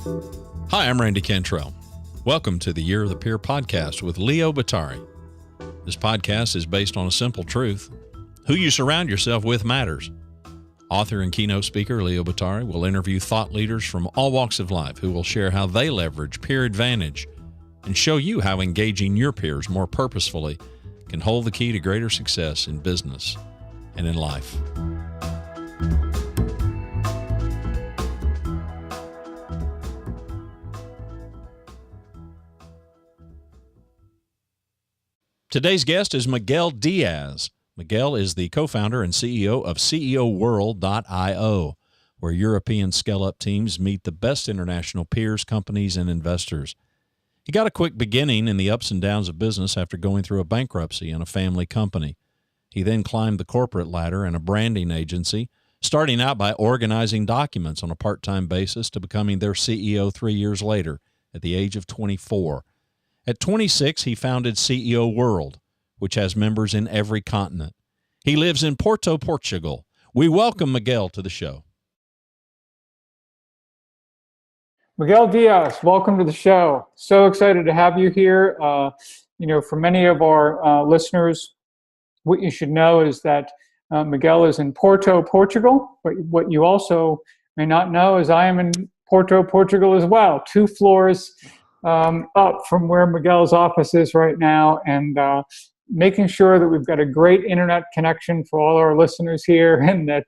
Hi, I'm Randy Cantrell. Welcome to the Year of the Peer podcast with Leo Batari. This podcast is based on a simple truth. Who you surround yourself with matters. Author and keynote speaker Leo Batari will interview thought leaders from all walks of life who will share how they leverage peer advantage and show you how engaging your peers more purposefully can hold the key to greater success in business and in life. Today's guest is Miguel Diaz. Miguel is the co-founder and CEO of CEOworld.io, where European scale-up teams meet the best international peers, companies, and investors. He got a quick beginning in the ups and downs of business after going through a bankruptcy in a family company. He then climbed the corporate ladder in a branding agency, starting out by organizing documents on a part-time basis to becoming their CEO 3 years later at the age of 24. At 26, he founded CEO World, which has members in every continent. He lives in Porto, Portugal. We welcome Miguel to the show. Miguel Diaz, welcome to the show. So excited to have you here. For many of our listeners, what you should know is that Miguel is in Porto, Portugal. But what you also may not know is I am in Porto, Portugal as well, 2 floors up from where Miguel's office is right now, and making sure that we've got a great internet connection for all our listeners here, and that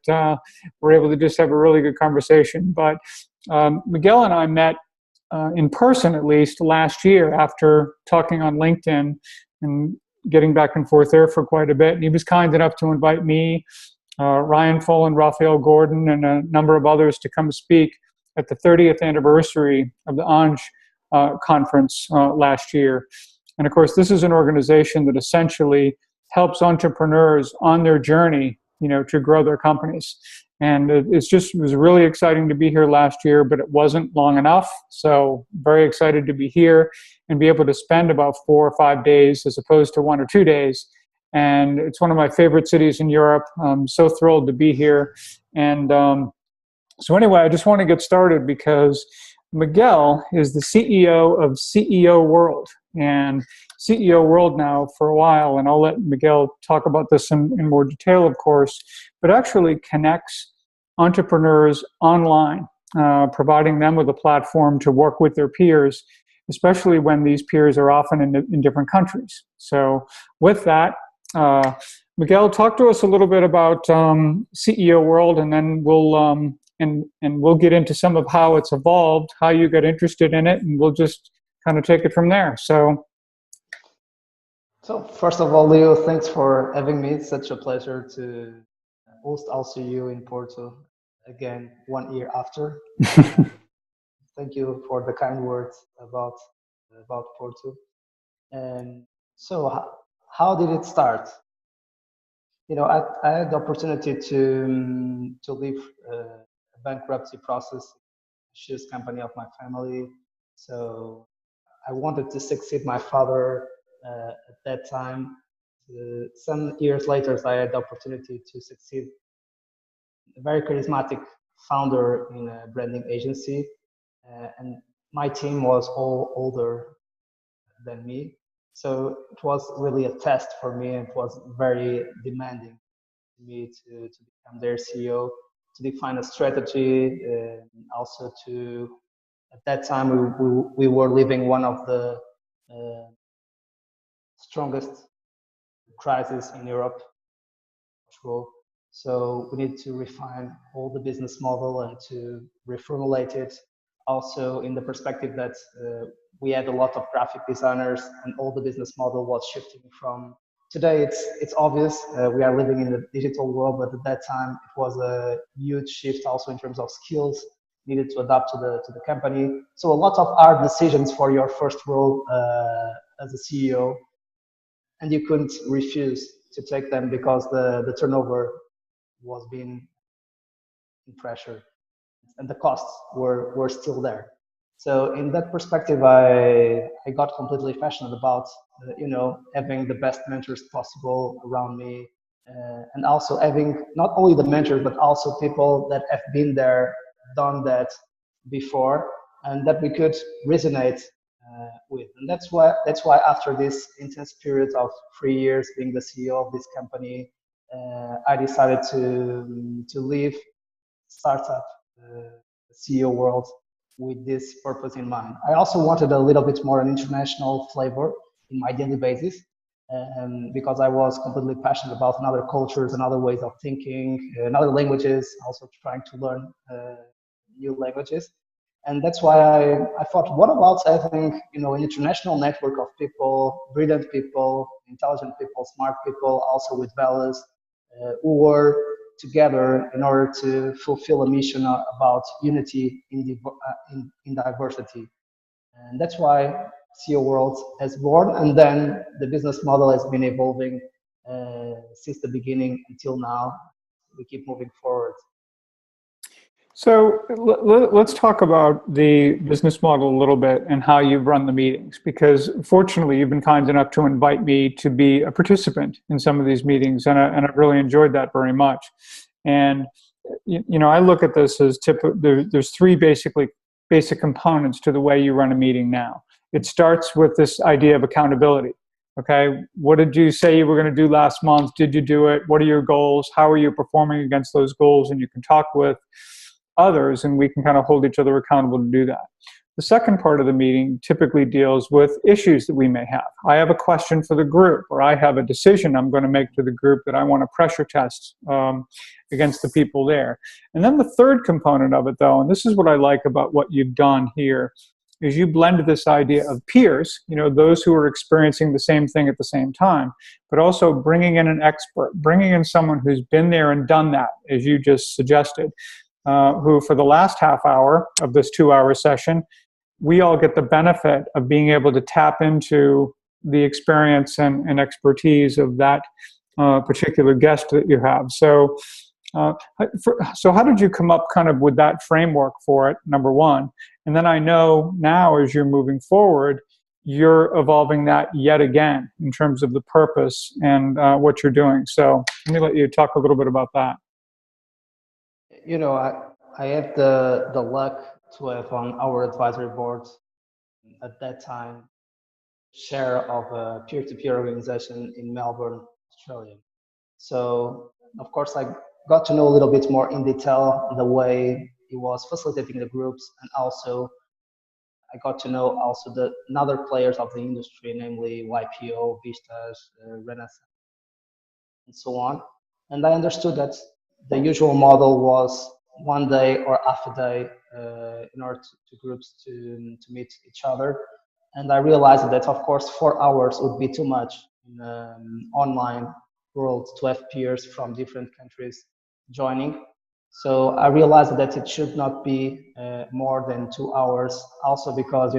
we're able to just have a really good conversation. But Miguel and I met in person, at least, last year after talking on LinkedIn and getting back and forth there for quite a bit. And he was kind enough to invite me, Ryan Full, and Raphael Gordon, and a number of others to come speak at the 30th anniversary of the Ange conference last year. And of course, this is an organization that essentially helps entrepreneurs on their journey, to grow their companies. And it was really exciting to be here last year, but it wasn't long enough. So very excited to be here and be able to spend about 4 or 5 days as opposed to 1 or 2 days. And it's one of my favorite cities in Europe. I'm so thrilled to be here. And so anyway, I just want to get started because Miguel is the CEO of CEO World, and CEO World now for a while, and I'll let Miguel talk about this in more detail, of course, but actually connects entrepreneurs online, providing them with a platform to work with their peers, especially when these peers are often in different countries. So with that, Miguel, talk to us a little bit about CEO World, and then we'll we'll get into some of how it's evolved, how you got interested in it, and we'll just kind of take it from there. So first of all, Leo, thanks for having me. It's such a pleasure to host also you in Porto again 1 year after. Thank you for the kind words about Porto. And so how did it start? I had the opportunity to leave a bankruptcy process, shoes company of my family. So I wanted to succeed my father at that time. Some years later, I had the opportunity to succeed a very charismatic founder in a branding agency. And my team was all older than me. So it was really a test for me. It was very demanding to me to become their CEO, to define a strategy, and also at that time we were living one of the strongest crises in Europe. So we need to refine all the business model and to reformulate it. Also in the perspective that we had a lot of graphic designers, and all the business model was shifting from today. It's obvious we are living in the digital world, but at that time it was a huge shift also in terms of skills needed to adapt to the company. So a lot of hard decisions for your first role as a CEO, and you couldn't refuse to take them because the turnover was being in pressure and the costs were still there. So in that perspective, I got completely passionate about having the best mentors possible around me, and also having not only the mentors but also people that have been there, done that before, and that we could resonate with. And that's why after this intense period of 3 years being the CEO of this company, I decided to leave startup CEO world with this purpose in mind. I also wanted a little bit more an international flavor in my daily basis, because I was completely passionate about other cultures and other ways of thinking, and other languages, also trying to learn new languages. And that's why I thought, what about having, an international network of people, brilliant people, intelligent people, smart people, also with values, who were together in order to fulfill a mission about unity in diversity. And that's why CEO World has born, and then the business model has been evolving since the beginning until now. We keep moving forward. So let's talk about the business model a little bit and how you run the meetings, because fortunately you've been kind enough to invite me to be a participant in some of these meetings, and I've really enjoyed that very much. And I look at this as there's three basic components to the way you run a meeting now. It starts with this idea of accountability. Okay, what did you say you were going to do last month? Did you do it? What are your goals? How are you performing against those goals? And you can talk with others, and we can kind of hold each other accountable to do that. The second part of the meeting typically deals with issues that we may have. I have a question for the group, or I have a decision I'm going to make to the group that I want to pressure test against the people there. And then the third component of it, though, and this is what I like about what you've done here, is you blend this idea of peers, those who are experiencing the same thing at the same time, but also bringing in an expert, bringing in someone who's been there and done that, as you just suggested, who for the last half hour of this 2-hour session, we all get the benefit of being able to tap into the experience and expertise of that particular guest that you have. So how did you come up kind of with that framework for it, number one? And then I know now as you're moving forward, you're evolving that yet again in terms of the purpose and what you're doing. So let me let you talk a little bit about that. I had the luck to have on our advisory board at that time share of a peer-to-peer organization in Melbourne, Australia. So of course I got to know a little bit more in detail the way he was facilitating the groups, and also I got to know also the other players of the industry, namely YPO, Vistas, Renaissance, and so on. And I understood that the usual model was 1 day or half a day in order to groups to meet each other. And I realized that, of course, 4 hours would be too much in an online world to have peers from different countries joining. So I realized that it should not be more than 2 hours, also because,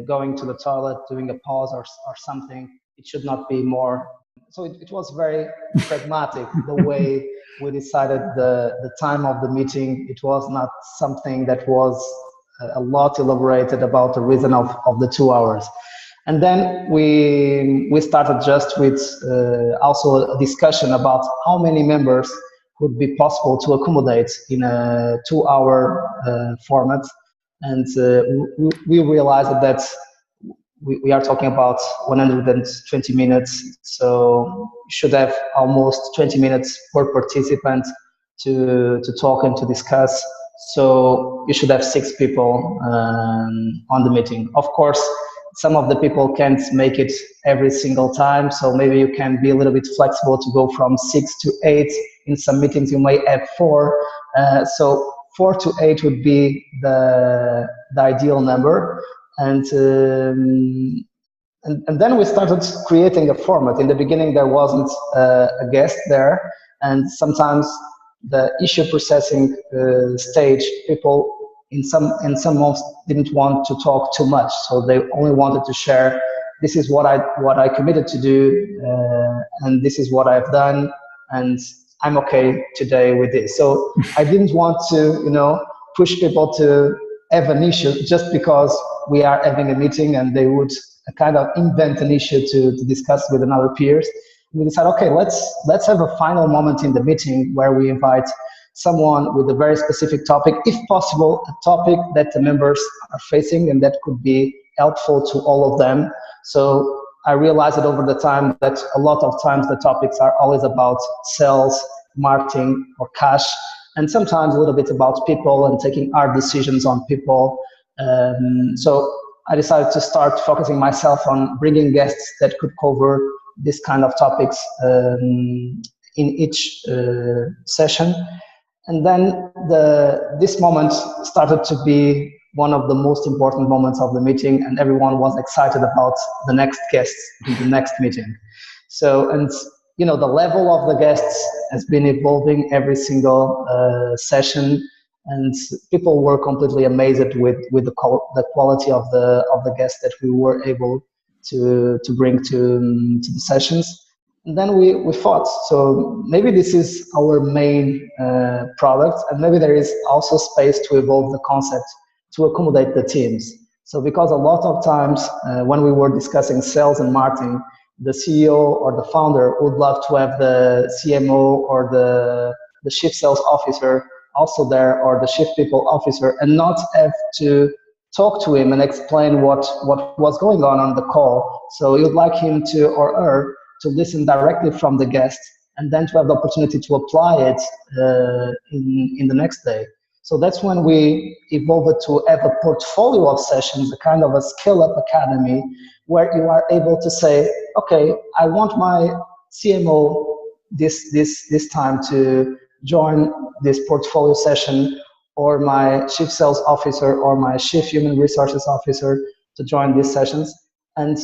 going to the toilet, doing a pause or something, it should not be more. So it was very pragmatic, the way we decided the time of the meeting. It was not something that was a lot elaborated about the reason of the 2 hours. And then we started just with also a discussion about how many members would be possible to accommodate in a 2-hour format. And we realized that we are talking about 120 minutes, so you should have almost 20 minutes per participant to talk and to discuss. So you should have 6 people on the meeting. Of course, some of the people can't make it every single time, so maybe you can be a little bit flexible to go from 6 to 8. In some meetings you may have 4. So 4 to 8 would be the ideal number. And then we started creating a format. In the beginning, there wasn't a guest there, and sometimes the issue processing stage, people in some months didn't want to talk too much, so they only wanted to share. This is what I committed to do, and this is what I've done, and I'm okay today with this. So I didn't want to, push people to have an issue just because we are having a meeting and they would kind of invent an issue to discuss with another peers. And we decided, okay, let's have a final moment in the meeting where we invite someone with a very specific topic, if possible, a topic that the members are facing and that could be helpful to all of them. So I realized that over the time that a lot of times the topics are always about sales, marketing, or cash, and sometimes a little bit about people and taking hard decisions on people. So I decided to start focusing myself on bringing guests that could cover this kind of topics in each session. And then this moment started to be one of the most important moments of the meeting, and everyone was excited about the next guests in the next meeting. So, and you know, the level of the guests has been evolving every single session, and people were completely amazed with the quality of the guests that we were able to bring to the sessions. And then we thought, so maybe this is our main product, and maybe there is also space to evolve the concept to accommodate the teams. So because a lot of times when we were discussing sales and marketing, the CEO or the founder would love to have the CMO or the chief sales officer also there, or the chief people officer, and not have to talk to him and explain what was going on the call. So you'd like him to, or her, to listen directly from the guest, and then to have the opportunity to apply it in the next day. So that's when we evolved to have a portfolio of sessions, a kind of a scale-up academy, where you are able to say, okay, I want my CMO this time to join this portfolio session, or my chief sales officer or my chief human resources officer to join these sessions, and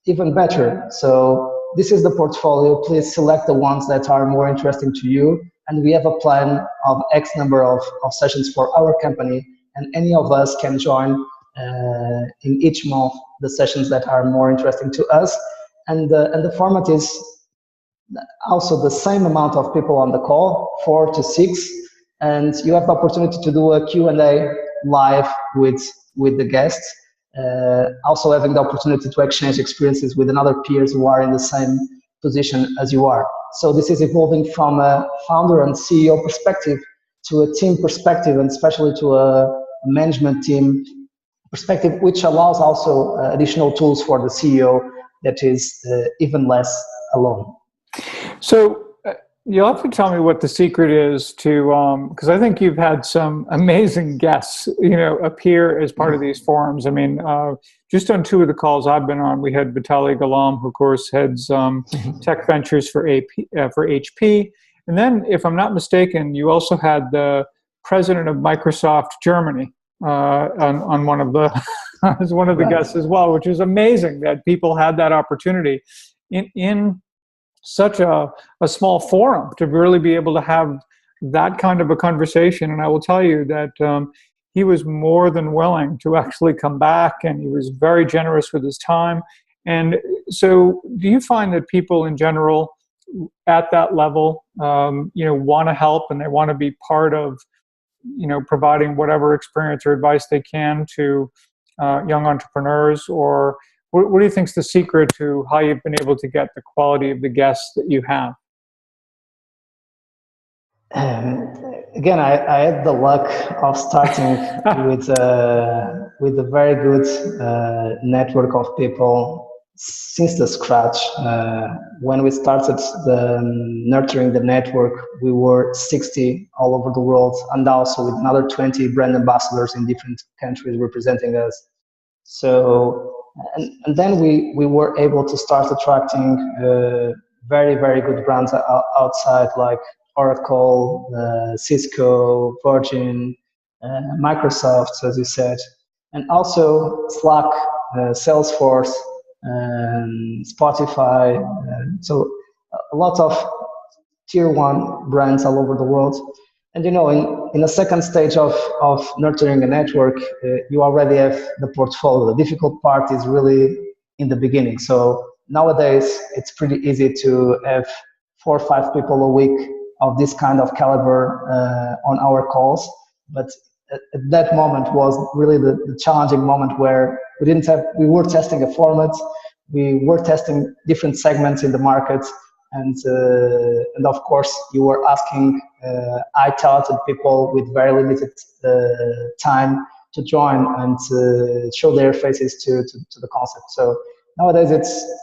even better. So this is the portfolio, please select the ones that are more interesting to you, and we have a plan of X number of sessions for our company, and any of us can join in each month the sessions that are more interesting to us. And the format is also the same amount of people on the call, 4 to 6, and you have the opportunity to do a Q&A live with the guests, also having the opportunity to exchange experiences with another peers who are in the same position as you are. So this is evolving from a founder and CEO perspective to a team perspective, and especially to a management team perspective, which allows also additional tools for the CEO that is even less alone. So you'll have to tell me what the secret is to, because I think you've had some amazing guests, appear as part of these forums. I mean, just on 2 of the calls I've been on, we had Vitaly Galam, who of course heads tech ventures for HP. And then, if I'm not mistaken, you also had the president of Microsoft Germany on one of the as one of the guests as well, which is amazing that people had that opportunity in such a small forum to really be able to have that kind of a conversation. And I will tell you that he was more than willing to actually come back, and he was very generous with his time. And so do you find that people in general at that level, want to help, and they want to be part of, providing whatever experience or advice they can to young entrepreneurs? Or what do you think is the secret to how you've been able to get the quality of the guests that you have? Again, I had the luck of starting with a very good network of people since the scratch. When we started nurturing the network, we were 60 all over the world, and also with another 20 brand ambassadors in different countries representing us. So, and then we were able to start attracting very, very good brands outside, like Oracle, Cisco, Virgin, Microsoft, as you said, and also Slack, Salesforce, Spotify. So a lot of tier 1 brands all over the world. And in the second stage of nurturing a network, you already have the portfolio. The difficult part is really in the beginning. So nowadays, it's pretty easy to have 4 or 5 people a week of this kind of caliber on our calls. But at that moment was really the challenging moment, where we were testing a format, we were testing different segments in the market, and of course you were asking talented people with very limited time to join and to show their faces to the concept. So nowadays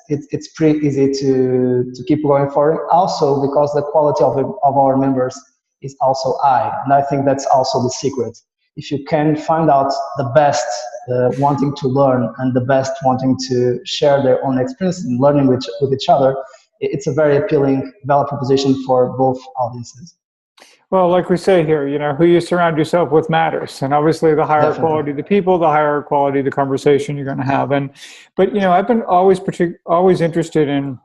it's pretty easy to keep going for it. Also because the quality of our members is also high, and I think that's also the secret. If you can find out the best wanting to learn and the best wanting to share their own experience and learning with each other, it's a very appealing value proposition for both audiences. Well, like we say here, who you surround yourself with matters. And obviously the higher Definitely. quality the people, the higher quality the conversation you're going to have. But I've been always interested in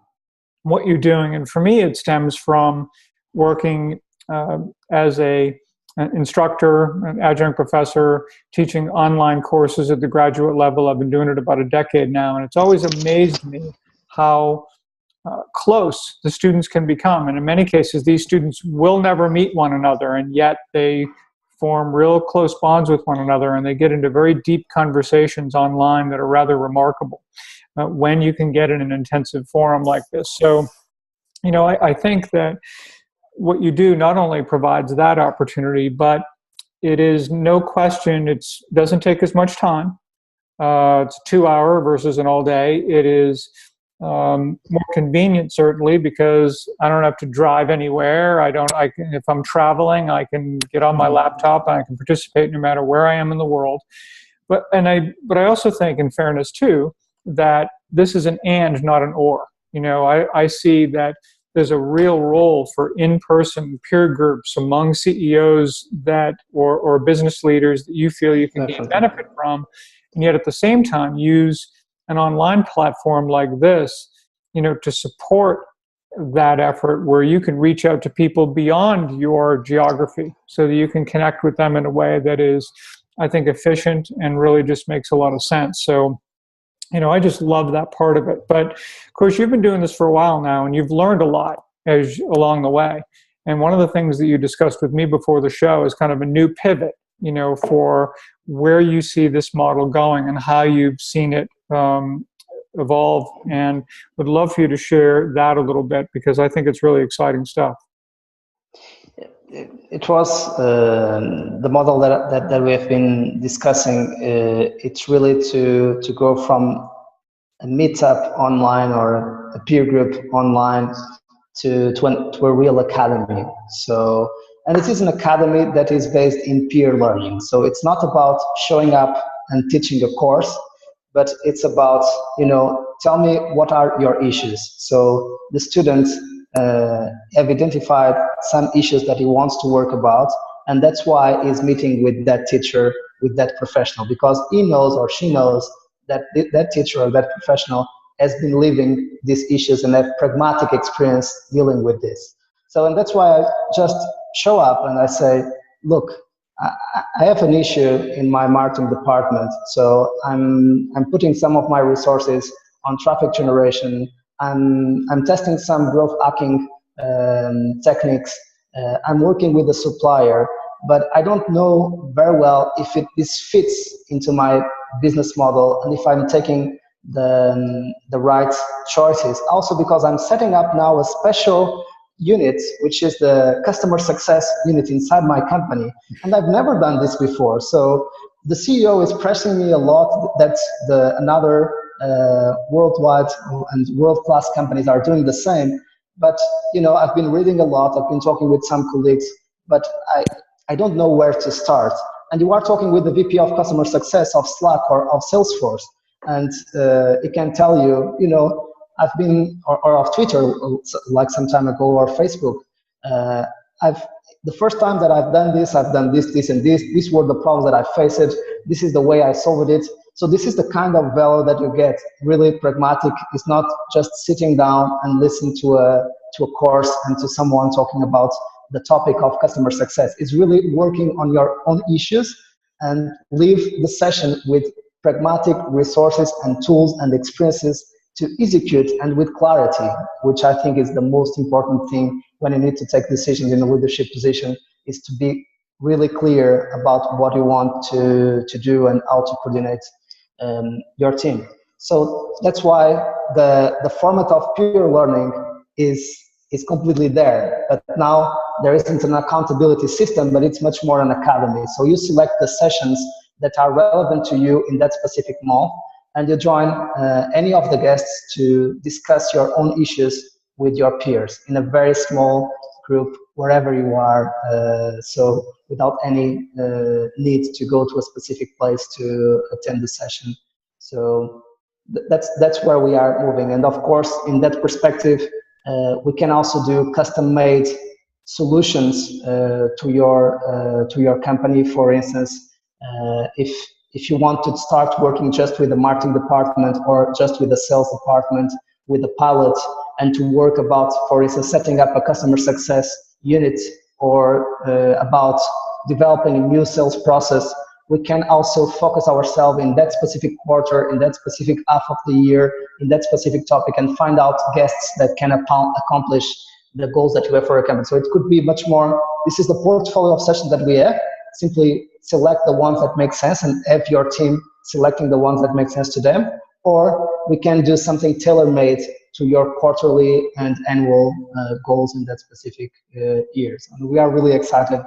what you're doing. And for me, it stems from working as an instructor, an adjunct professor, teaching online courses at the graduate level. I've been doing it about a decade now. And it's always amazed me how close the students can become. And in many cases, these students will never meet one another, and yet they form real close bonds with one another, and they get into very deep conversations online that are rather remarkable when you can get in an intensive forum like this. So, I think that what you do not only provides that opportunity, but it is no question, it doesn't take as much time. It's a 2-hour versus an all day. It is more convenient, certainly, because I don't have to drive anywhere. If I'm traveling, I can get on my laptop and I can participate no matter where I am in the world. But I also think, in fairness too, that this is an and, not an or. I see that there's a real role for in-person peer groups among CEOs or business leaders that you feel you can gain benefit from, and yet at the same time use an online platform like this, to support that effort, where you can reach out to people beyond your geography so that you can connect with them in a way that is, I think, efficient and really just makes a lot of sense. So, I just love that part of it. But of course, you've been doing this for a while now, and you've learned a lot along the way. And one of the things that you discussed with me before the show is kind of a new pivot, for where you see this model going and how you've seen it evolve, and would love for you to share that a little bit, because I think it's really exciting stuff. It was the model that we have been discussing. It's really to go from a meetup online or a peer group online to a real academy. So, and it is an academy that is based in peer learning. So it's not about showing up and teaching a course, but it's about, tell me what are your issues. So the students have identified some issues that he wants to work about, and that's why he's meeting with that teacher, with that professional, because he knows or she knows that that teacher or that professional has been living these issues and have pragmatic experience dealing with this. So, and that's why I just show up and I say, look, I have an issue in my marketing department, so I'm putting some of my resources on traffic generation. I'm testing some growth hacking techniques. I'm working with a supplier, but I don't know very well if this fits into my business model and if I'm taking the right choices. Also because I'm setting up now a special unit, which is the customer success unit inside my company. And I've never done this before. So the CEO is pressing me a lot that another worldwide and world-class companies are doing the same. But, I've been reading a lot. I've been talking with some colleagues, but I don't know where to start. And you are talking with the VP of customer success of Slack or of Salesforce. And it can tell you, I've been, or of Twitter, like some time ago, or Facebook. The first time that I've done this, and this. These were the problems that I faced. This is the way I solved it. So this is the kind of value that you get, really pragmatic. It's not just sitting down and listen to a course and to someone talking about the topic of customer success. It's really working on your own issues and leave the session with pragmatic resources and tools and experiences to execute, and with clarity, which I think is the most important thing when you need to take decisions in a leadership position, is to be really clear about what you want to do and how to coordinate your team. So that's why the format of peer learning is completely there. But now there isn't an accountability system, but it's much more an academy. So you select the sessions that are relevant to you in that specific month, and you join any of the guests to discuss your own issues with your peers in a very small group, wherever you are, so without any need to go to a specific place to attend the session. So that's where we are moving. And of course, in that perspective, we can also do custom-made solutions to your company. For instance, if you want to start working just with the marketing department or just with the sales department with a pilot, and to work about, for instance, setting up a customer success unit or about developing a new sales process, we can also focus ourselves in that specific quarter, in that specific half of the year, in that specific topic, and find out guests that can accomplish the goals that you have for a company. So it could be much more, this is the portfolio of sessions that we have. Simply select the ones that make sense and have your team selecting the ones that make sense to them. Or we can do something tailor-made to your quarterly and annual goals in that specific years. And we are really excited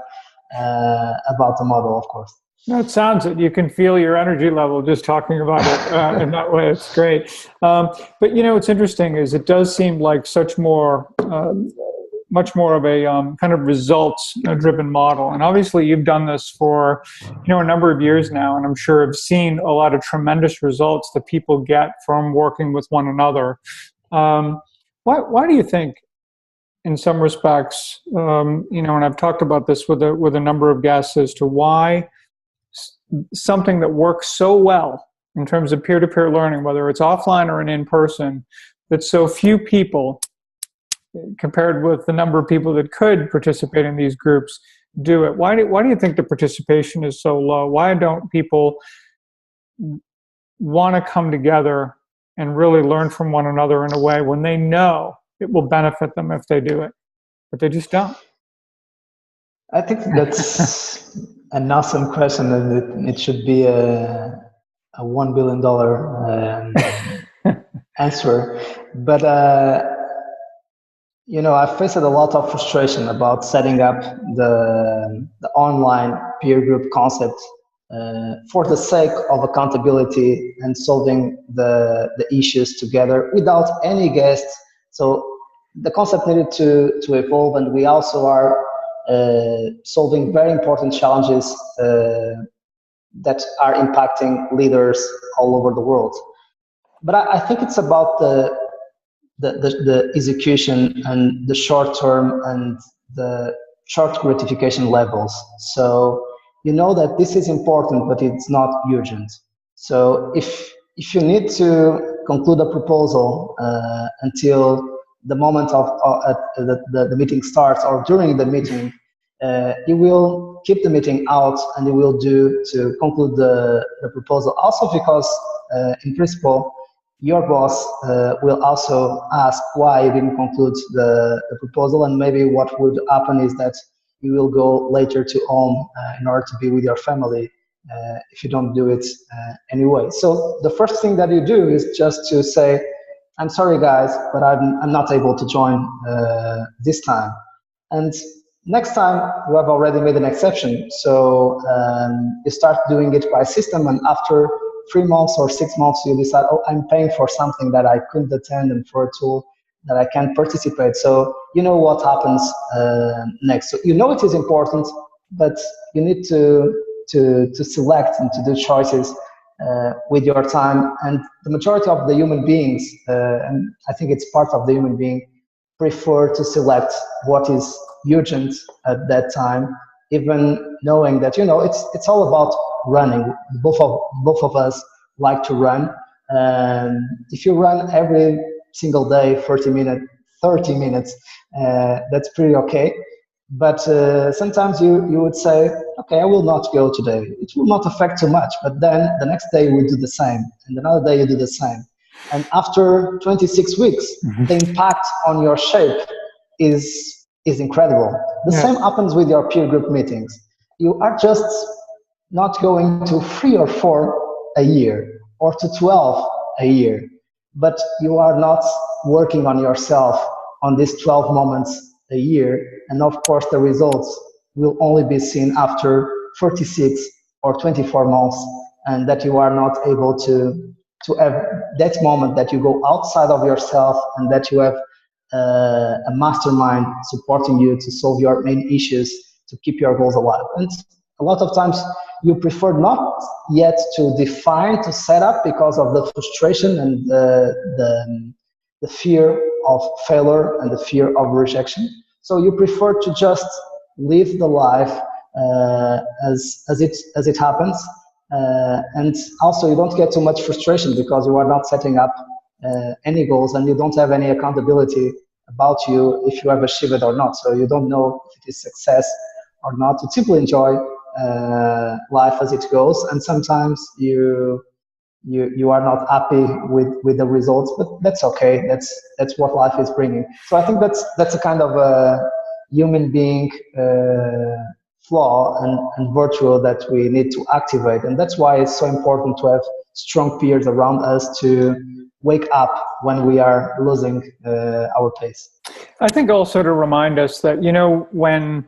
about the model, of course. No, it sounds it. You can feel your energy level just talking about it in that way. It's great. But what's interesting is it does seem like much more of a kind of results-driven model. And obviously, you've done this for a number of years now, and I'm sure have seen a lot of tremendous results that people get from working with one another. Why do you think, in some respects, and I've talked about this with a number of guests as to why something that works so well in terms of peer-to-peer learning, whether it's offline or in person, that so few people, compared with the number of people that could participate in these groups, do it. Why do you think the participation is so low? Why don't people want to come together and really learn from one another in a way when they know it will benefit them if they do it, but they just don't? I think that's an awesome question, and it should be a $1 billion answer. But I faced a lot of frustration about setting up the online peer group concept for the sake of accountability and solving the issues together without any guests. So the concept needed to evolve, and we also are solving very important challenges that are impacting leaders all over the world. But I think it's about the execution and the short term and the short gratification levels. So you know that this is important, but it's not urgent. So if you need to conclude a proposal until the moment of the meeting starts or during the meeting, you will keep the meeting out and you will do to conclude the proposal. Also because in principle, your boss will also ask why you didn't conclude the proposal, and maybe what would happen is that you will go later to home in order to be with your family if you don't do it anyway. So the first thing that you do is just to say, I'm sorry guys, but I'm not able to join this time. And next time you have already made an exception. So you start doing it by system, and after 3 months or 6 months, you decide, oh, I'm paying for something that I couldn't attend and for a tool that I can't participate. So you know what happens next. So you know it is important, but you need to select and to do choices with your time. And the majority of the human beings, and I think it's part of the human being, prefer to select what is urgent at that time, even knowing that it's all about running. Both of us like to run. If you run every single day 30 minutes, that's pretty okay. But sometimes you would say, okay, I will not go today. It will not affect too much. But then the next day you will do the same, and another day you do the same. And after 26 weeks, the impact on your shape is incredible. The same happens with your peer group meetings. You are just not going to 3 or 4 a year or to 12 a year, but you are not working on yourself on these 12 moments a year, and of course the results will only be seen after 36 or 24 months, and that you are not able to have that moment that you go outside of yourself and that you have a mastermind supporting you to solve your main issues to keep your goals alive. And a lot of times you prefer not yet to define, to set up because of the frustration and the fear of failure and the fear of rejection. So you prefer to just live the life as it happens, and also you don't get too much frustration because you are not setting up any goals and you don't have any accountability about you if you have achieved it or not. So you don't know if it is success or not. You simply enjoy life as it goes, and sometimes you are not happy with the results, but that's okay. That's what life is bringing. So I think that's a kind of a human being flaw and virtue that we need to activate, and that's why it's so important to have strong peers around us to wake up when we are losing our pace. I think also to remind us that, when,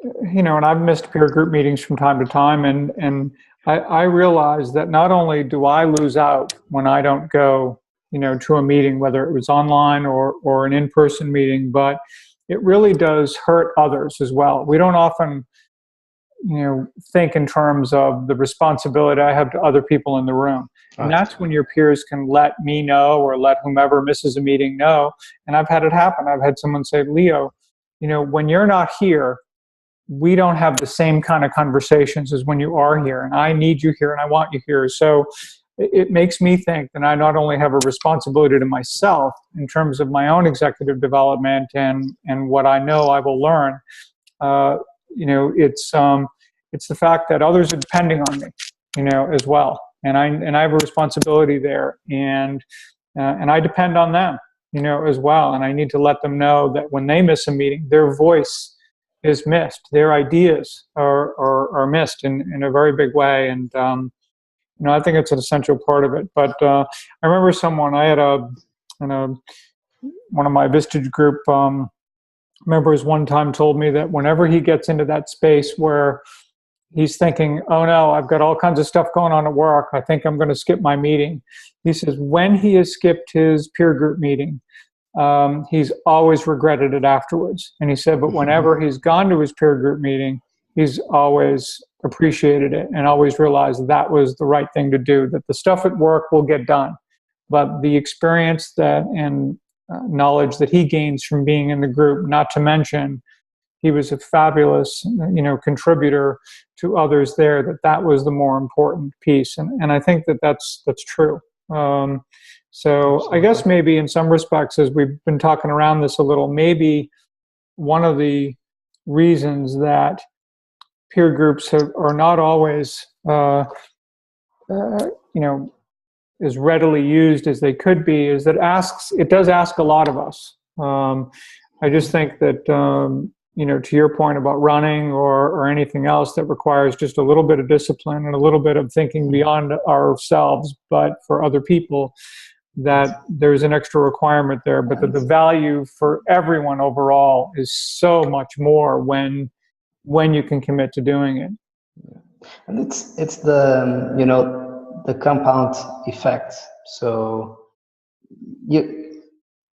and I've missed peer group meetings from time to time, and I realize that not only do I lose out when I don't go, to a meeting, whether it was online or an in-person meeting, but it really does hurt others as well. We don't often, think in terms of the responsibility I have to other people in the room. And that's when your peers can let me know or let whomever misses a meeting know. And I've had it happen. I've had someone say, Leo, when you're not here, we don't have the same kind of conversations as when you are here. And I need you here and I want you here. So it makes me think that I not only have a responsibility to myself in terms of my own executive development and what I know I will learn, it's the fact that others are depending on me, as well. And I have a responsibility there, and I depend on them, as well. And I need to let them know that when they miss a meeting, their voice is missed, their ideas are missed in a very big way. And I think it's an essential part of it. But I remember I had one of my Vistage group members one time told me that whenever he gets into that space where he's thinking, oh no, I've got all kinds of stuff going on at work, I think I'm going to skip my meeting. He says when he has skipped his peer group meeting, he's always regretted it afterwards. And he said, but whenever he's gone to his peer group meeting, he's always appreciated it and always realized that was the right thing to do, that the stuff at work will get done. But the experience and knowledge that he gains from being in the group, not to mention he was a fabulous, contributor to others there, that was the more important piece. And I think that's true. So I guess maybe in some respects, as we've been talking around this a little, maybe one of the reasons that peer groups are not always, as readily used as they could be is that it does ask a lot of us. I just think that, to your point about running or anything else that requires just a little bit of discipline and a little bit of thinking beyond ourselves, but for other people, that there's an extra requirement there, but that the value for everyone overall is so much more when you can commit to doing it. And it's the compound effect. So you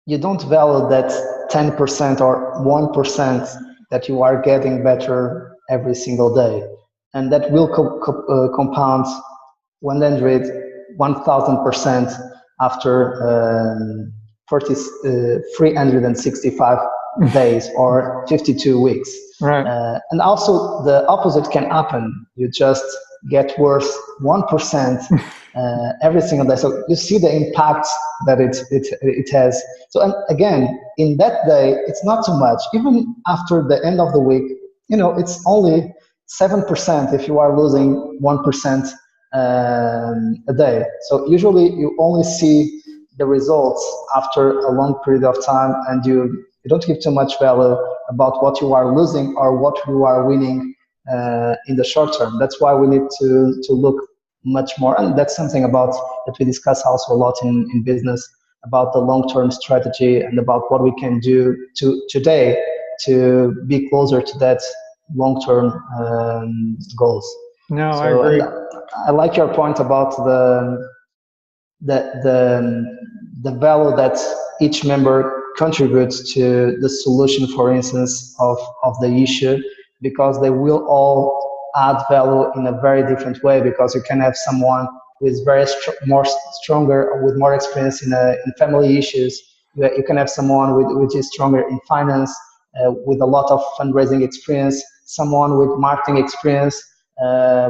don't value that 10% or 1% that you are getting better every single day, and that will compound 1000% after 365 days or 52 weeks. Right. And also the opposite can happen. You just get worse 1% every single day. So you see the impact that it has. So, and again, in that day, it's not too much. Even after the end of the week, it's only 7% if you are losing 1% a day. So usually you only see the results after a long period of time, and you don't give too much value about what you are losing or what you are winning in the short term. That's why we need to look much more, and that's something that we discuss also a lot in business, about the long-term strategy and about what we can do today to be closer to that long-term goals. No, I So, agree. and I like your point about the value that each member contributes to the solution, for instance, of the issue, because they will all add value in a very different way. Because you can have someone who is more stronger or with more experience in family issues. You can have someone which is stronger in finance, with a lot of fundraising experience, someone with marketing experience,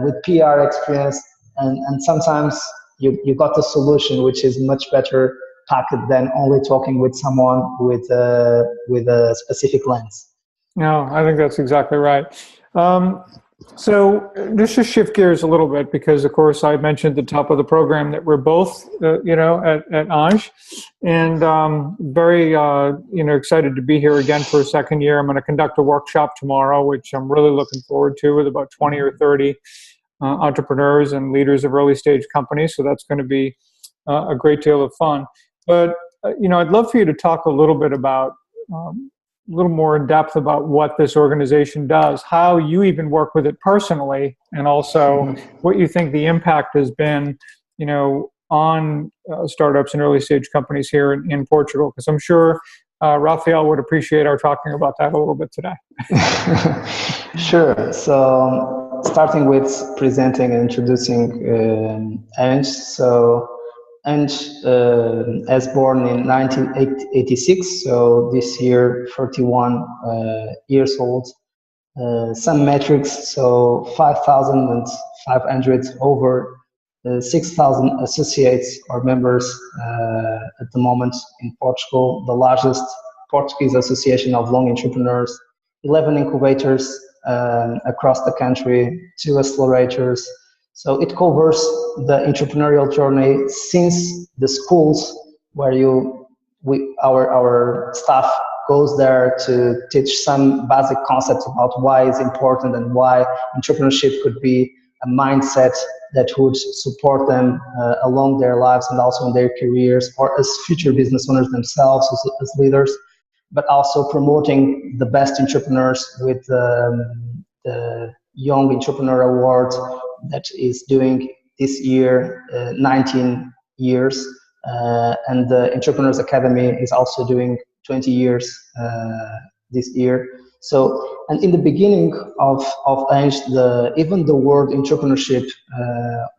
with PR experience, and sometimes you got a solution which is much better packed than only talking with someone with a specific lens. No, I think that's exactly right. So just to shift gears a little bit, because of course I mentioned at the top of the program that we're both, at Ange, and very, excited to be here again for a second year. I'm going to conduct a workshop tomorrow, which I'm really looking forward to, with about 20 or 30 entrepreneurs and leaders of early stage companies. So that's going to be a great deal of fun. But, I'd love for you to talk a little bit about, a little more in depth about what this organization does, how you even work with it personally, and also what you think the impact has been, on startups and early stage companies here in Portugal. Because I'm sure Rafael would appreciate our talking about that a little bit today. Sure. So starting with presenting and introducing Ange. So Ange as born in 1986, so this year 41 years old. Some metrics, so 5,500 over 6,000 associates or members at the moment in Portugal, the largest Portuguese association of young entrepreneurs, 11 incubators across the country, 2 accelerators. So it covers the entrepreneurial journey since the schools where our staff goes there to teach some basic concepts about why it's important and why entrepreneurship could be a mindset that would support them along their lives and also in their careers, or as future business owners themselves, as leaders, but also promoting the best entrepreneurs with the Young Entrepreneur Award that is doing this year 19 years. And the Entrepreneurs Academy is also doing 20 years this year. So, and in the beginning of Ange, even the word entrepreneurship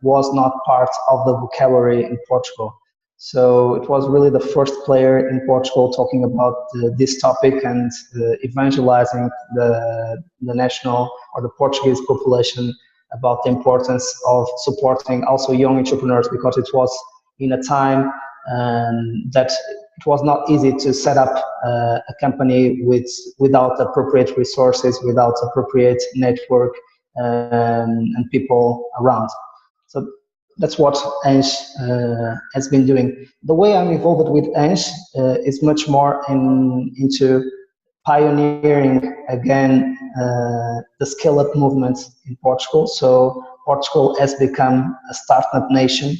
was not part of the vocabulary in Portugal. So it was really the first player in Portugal talking about this topic and evangelizing the national or the Portuguese population about the importance of supporting also young entrepreneurs, because it was in a time that it was not easy to set up a company without appropriate resources, without appropriate network and people around. So that's what Ange has been doing. The way I'm involved with Ange is much more into pioneering again the scale-up movement in Portugal. So Portugal has become a startup nation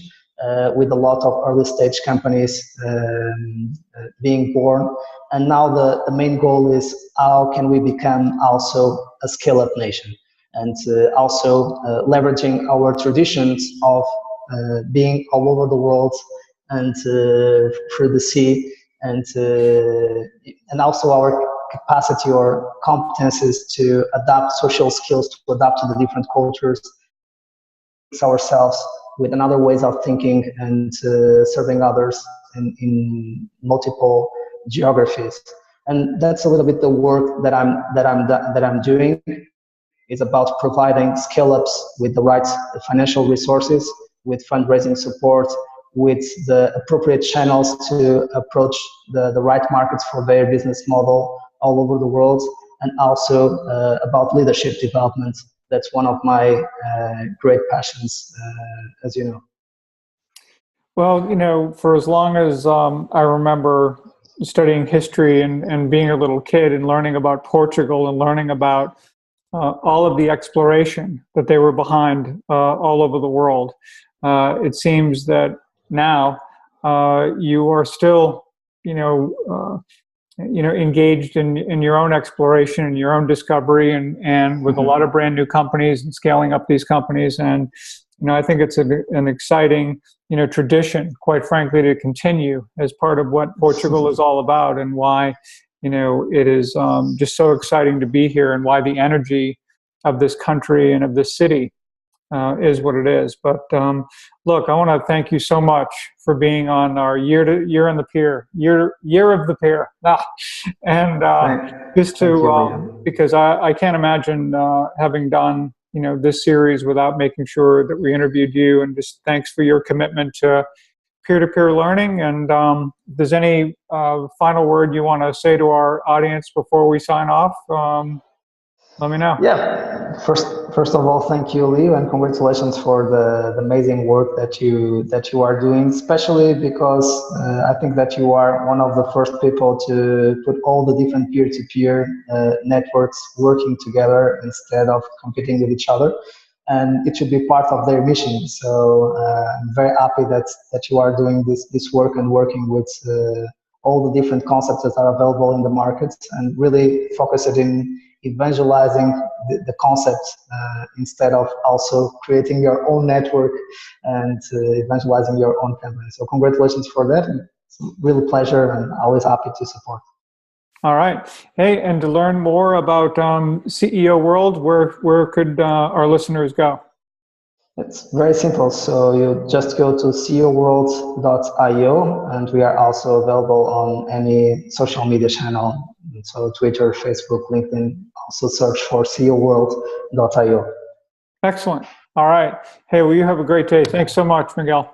with a lot of early stage companies being born. And now the main goal is how can we become also a scale-up nation, and also leveraging our traditions of being all over the world and through the sea, and also our capacity or competences to adapt social skills, to adapt to the different cultures, ourselves with another ways of thinking and serving others in multiple geographies. And that's a little bit the work that I'm doing. It's about providing scale-ups with the right financial resources, with fundraising support, with the appropriate channels to approach the right markets for their business model all over the world, and also about leadership development. That's one of my great passions, as you know. Well, for as long as I remember studying history and being a little kid and learning about Portugal and learning about all of the exploration that they were behind all over the world, it seems that now you are still, engaged in your own exploration and your own discovery, and with a lot of brand new companies and scaling up these companies. And I think it's an exciting tradition, quite frankly, to continue as part of what Portugal is all about, and why it is just so exciting to be here, and why the energy of this country and of this city is what it is. But look, I want to thank you so much for being on our year of the peer, and just to because I can't imagine having done this series without making sure that we interviewed you. And just thanks for your commitment to peer-to-peer learning. And if there's any final word you want to say to our audience before we sign off, let me know. Yeah. First of all, thank you, Leo, and congratulations for the amazing work that you are doing. Especially because I think that you are one of the first people to put all the different peer-to-peer networks working together instead of competing with each other. And it should be part of their mission. So I'm very happy that you are doing this work and working with all the different concepts that are available in the market, and really focus it in evangelizing the concept instead of also creating your own network and evangelizing your own company. So congratulations for that. It's a real pleasure, and always happy to support. All right. Hey, and to learn more about CEO World, where could our listeners go? It's very simple. So you just go to ceoworld.io, and we are also available on any social media channel. So Twitter, Facebook, LinkedIn. Also search for ceoworld.io. Excellent. All right. Hey, well, you have a great day. Thanks so much, Miguel.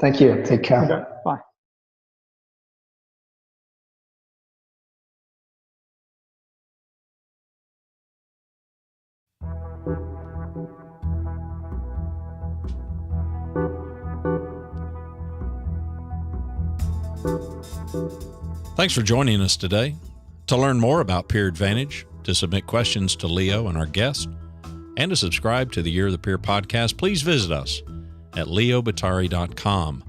Thank you. Take care. Okay. Bye. Thanks for joining us today. To learn more about Peer Advantage, to submit questions to Leo and our guest, and to subscribe to the Year of the Peer podcast, please visit us at leobottary.com.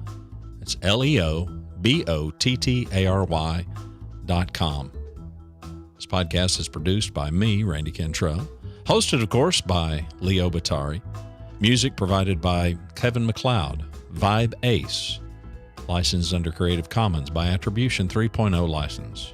It's leobottary.com. This podcast is produced by me, Randy Cantrell, hosted, of course, by Leo Bottary. Music provided by Kevin MacLeod, Vibe Ace, licensed under Creative Commons by Attribution 3.0 license.